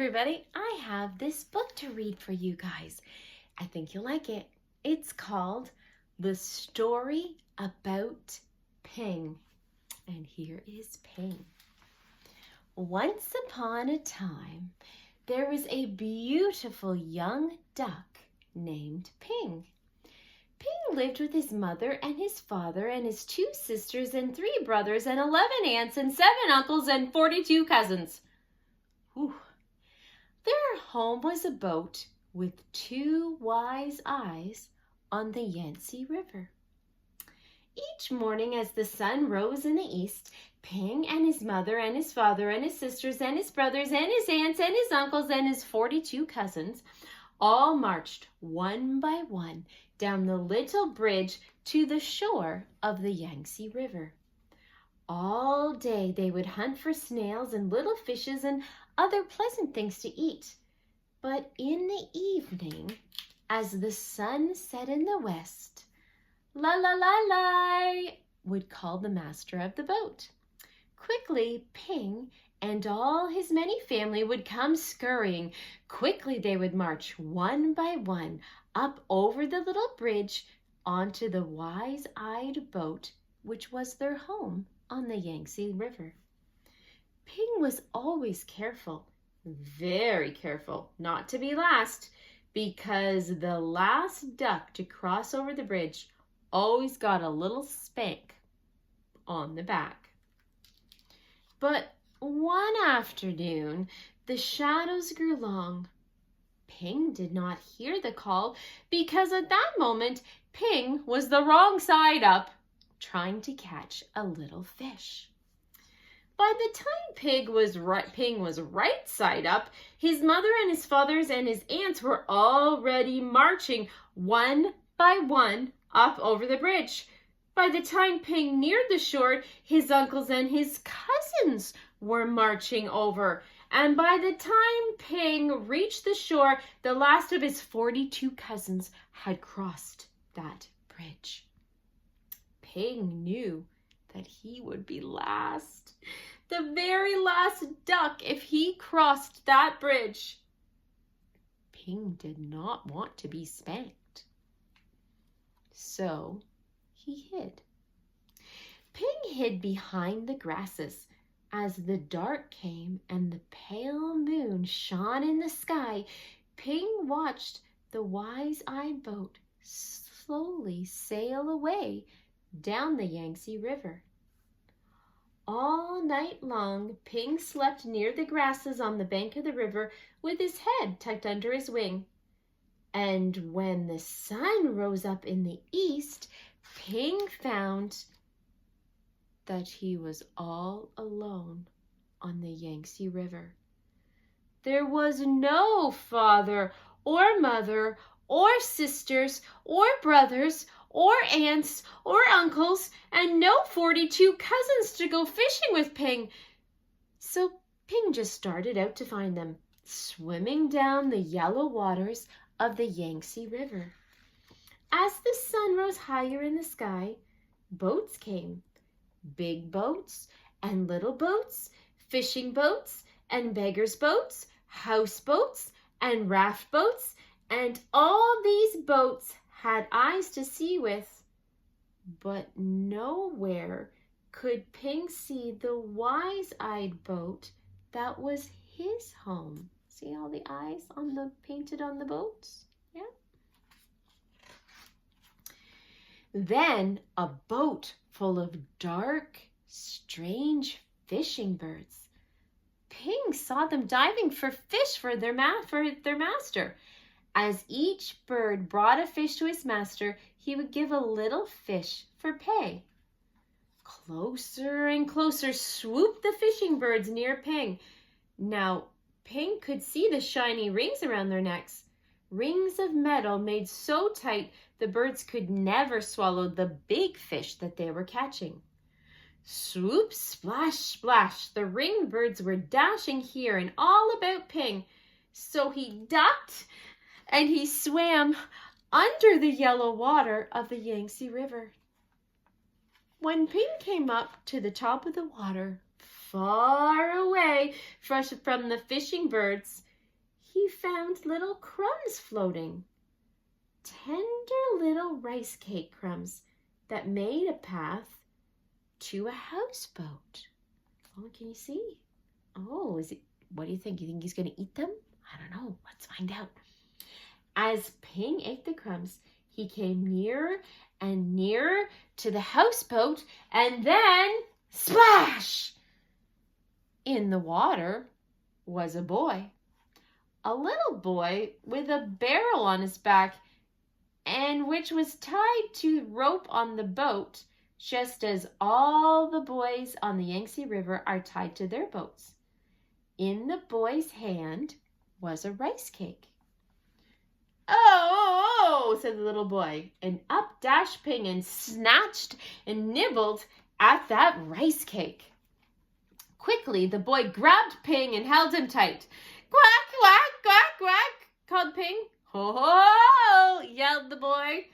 everybody, I have this book to read for you guys. I think you'll like it. It's called The Story About Ping. And here is Ping. Once upon a time, there was a beautiful young duck named Ping. Ping lived with his mother and his father and his 2 sisters and 3 brothers and 11 aunts and 7 uncles and 42 cousins. Whew. Their home was a boat with 2 wise eyes on the Yangtze River. Each morning as the sun rose in the east, Ping and his mother and his father and his sisters and his brothers and his aunts and his uncles and his 42 cousins all marched one by one down the little bridge to the shore of the Yangtze River. All day they would hunt for snails and little fishes and other pleasant things to eat. But in the evening, as the sun set in the west, la la la la would call the master of the boat. Quickly, Ping and all his many family would come scurrying. Quickly they would march one by one up over the little bridge onto the wise-eyed boat, which was their home on the Yangtze River. Ping was always careful, very careful, not to be last, because the last duck to cross over the bridge always got a little spank on the back. But one afternoon, the shadows grew long. Ping did not hear the call because at that moment, Ping was the wrong side up, trying to catch a little fish. By the time Ping was right side up, his mother and his fathers and his aunts were already marching one by one up over the bridge. By the time Ping neared the shore, his uncles and his cousins were marching over. And by the time Ping reached the shore, the last of his 42 cousins had crossed that bridge. Ping knew that he would be last, the very last duck if he crossed that bridge. Ping did not want to be spanked. So he hid. Ping hid behind the grasses. As the dark came and the pale moon shone in the sky, Ping watched the wise-eyed boat slowly sail away down the Yangtze River. All night long, Ping slept near the grasses on the bank of the river with his head tucked under his wing. And when the sun rose up in the east, Ping found that he was all alone on the Yangtze River. There was no father or mother or sisters or brothers or aunts or uncles and no 42 cousins to go fishing with Ping. So Ping just started out to find them, swimming down the yellow waters of the Yangtze River. As the sun rose higher in the sky, boats came. Big boats and little boats, fishing boats and beggars' boats, houseboats and raft boats, and all these boats had eyes to see with. But nowhere could Ping see the wise-eyed boat that was his home. See all the eyes painted on the boats? Yeah. Then a boat full of dark, strange fishing birds. Ping saw them diving for fish for their master. As each bird brought a fish to his master, he would give a little fish for pay. Closer and closer swooped the fishing birds near Ping. Now, Ping could see the shiny rings around their necks. Rings of metal made so tight the birds could never swallow the big fish that they were catching. Swoop, splash, splash, the ringed birds were dashing here and all about Ping. So he ducked and he swam under the yellow water of the Yangtze River. When Ping came up to the top of the water, far away from the fishing birds, he found little crumbs floating. Tender little rice cake crumbs that made a path to a houseboat. Oh, can you see? Oh, what do you think? You think he's going to eat them? I don't know. Let's find out. As Ping ate the crumbs, he came nearer and nearer to the houseboat, and then, splash! In the water was a boy. A little boy with a barrel on his back, and which was tied to rope on the boat, just as all the boys on the Yangtze River are tied to their boats. In the boy's hand was a rice cake. Oh, said the little boy, and up dashed Ping and snatched and nibbled at that rice cake. Quickly, the boy grabbed Ping and held him tight. Quack, quack, quack, quack, called Ping. Ho, ho, yelled the boy.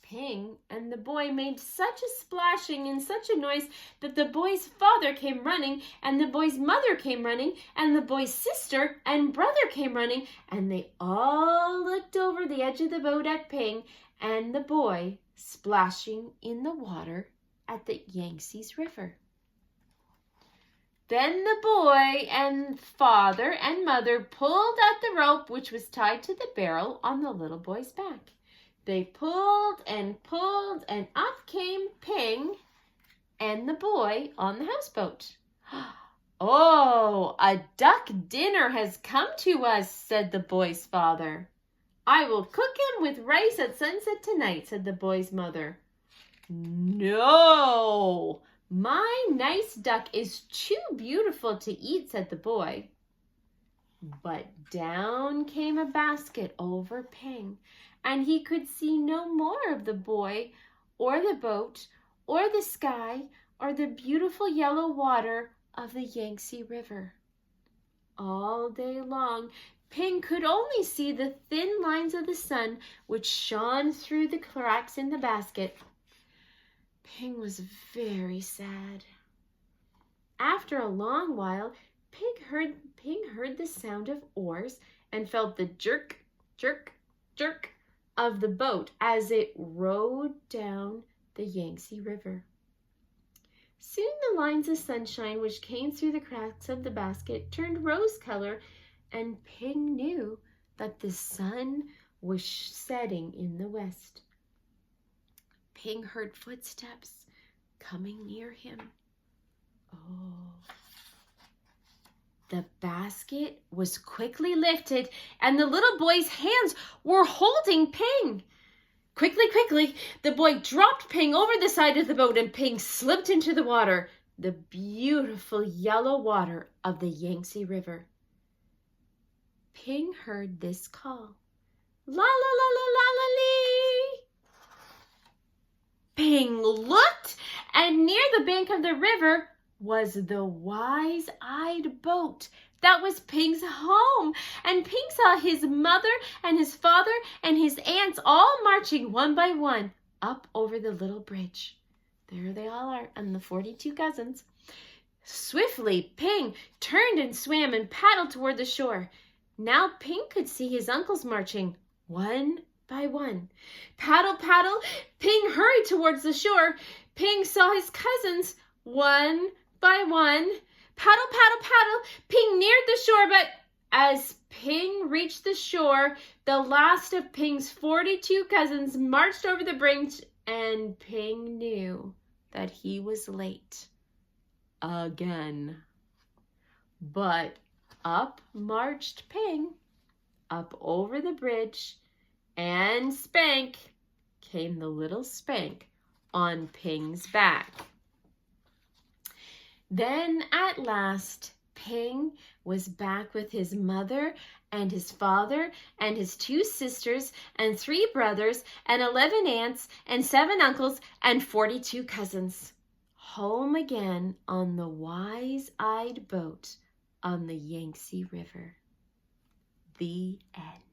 Ping and the boy made such a splashing and such a noise that the boy's father came running, and the boy's mother came running, and the boy's sister and brother came running, and they all looked over the edge of the boat at Ping and the boy splashing in the water at the Yangtze River. Then the boy and father and mother pulled at the rope which was tied to the barrel on the little boy's back. They pulled, and up came Ping and the boy on the houseboat. Oh, a duck dinner has come to us, said the boy's father. I will cook him with rice at sunset tonight, said the boy's mother. No, my nice duck is too beautiful to eat, said the boy. But down came a basket over Ping, and he could see no more of the boy or the boat or the sky or the beautiful yellow water of the Yangtze River. All day long, Ping could only see the thin lines of the sun which shone through the cracks in the basket. Ping was very sad. After a long while, Ping heard the sound of oars and felt the jerk, jerk, jerk of the boat as it rowed down the Yangtze River. Soon the lines of sunshine which came through the cracks of the basket turned rose color, and Ping knew that the sun was setting in the west. Ping heard footsteps coming near him. Oh. The basket was quickly lifted, and the little boy's hands were holding Ping. Quickly, the boy dropped Ping over the side of the boat, and Ping slipped into the water, the beautiful yellow water of the Yangtze River. Ping heard this call. La la la la la la lee. Ping looked, and near the bank of the river was the wise-eyed boat. That was Ping's home, and Ping saw his mother and his father and his aunts all marching one by one up over the little bridge. There they all are, and the 42 cousins. Swiftly, Ping turned and swam and paddled toward the shore. Now Ping could see his uncles marching one by one. Paddle, paddle, Ping hurried towards the shore. Ping saw his cousins one by one. Paddle, paddle, paddle, Ping neared the shore, but as Ping reached the shore, the last of Ping's 42 cousins marched over the bridge, and Ping knew that he was late again. But up marched Ping, up over the bridge, and spank came the little Spank on Ping's back. Then at last, Ping was back with his mother and his father and his 2 sisters and 3 brothers and 11 aunts and 7 uncles and 42 cousins. Home again on the wise-eyed boat on the Yangtze River. The end.